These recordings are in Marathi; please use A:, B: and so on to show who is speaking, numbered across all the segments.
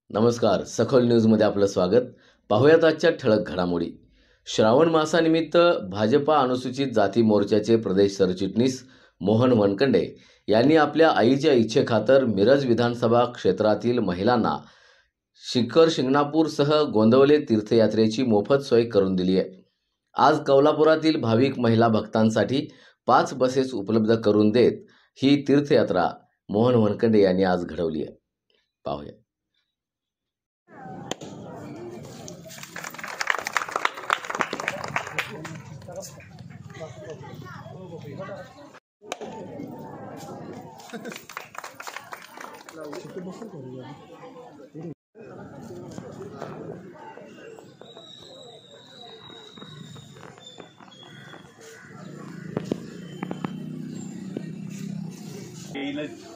A: नमस्कार, सखोल न्यूजमध्ये आपलं स्वागत. पाहूयात आजच्या ठळक घडामोडी. श्रावण मासानिमित्त भाजपा अनुसूचित जाती मोर्चाचे प्रदेश सरचिटणीस मोहन वनखंडे यांनी आपल्या आईच्या इच्छेखातर मिरज विधानसभा क्षेत्रातील महिलांना शिंगणापूरसह गोंदवले तीर्थयात्रेची मोफत सोय करून दिली आहे. आज कोल्हापुरातील भाविक महिला भक्तांसाठी 5 बसेस उपलब्ध करून देत ही तीर्थयात्रा मोहन वनखंडे यांनी आज घडवली आहे. पाहूया.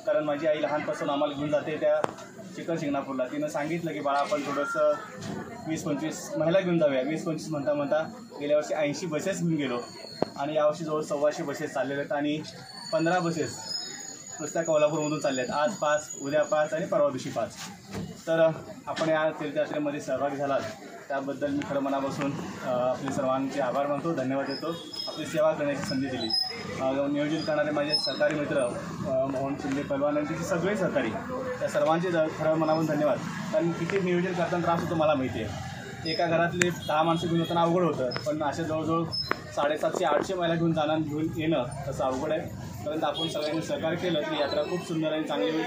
B: कारण माझी आई लहानपासून आम्हाला घेऊन जाते त्या शिंगणापूरला. तिनं सांगितलं की बाळा आपण थोडंसं 20-25 महिला घेऊन जाऊया. 20-25 म्हणता गेल्या वर्षी 80 बसेस घेऊन गेलो आणि यावर्षी जवळ 125 बसेस चाललेले आहेत आणि 15 बसेस नुसत्या कोल्हापूरमधून चालले आहेत. आज 5, उद्या 5 आणि परवा दिवशी 5. तर आपण या तीर्थयात्रेमध्ये सहभागी झालात त्याबद्दल मी खरं मनापासून आपले सर्वांचे आभार मानतो, धन्यवाद देतो. आपली सेवा करण्याची संधी दिली. नियोजन करणारे माझे सहकारी मित्र मोहन शिंदे पहलवान यांचे सगळे सहकारी, त्या सर्वांचे खरं मनापासून धन्यवाद. कारण किती नियोजन करताना त्रास होतो मला माहिती आहे. एका घरातले 10 माणसं घेऊन जाताना अवघड होतं, पण अशा जवळजवळ 750-800 महिला घेऊन येणं तसं अवघड आहे. परंतु आपण सगळ्यांनी सहकार्य केलं की यात्रा खूप सुंदर आणि चांगली होईल.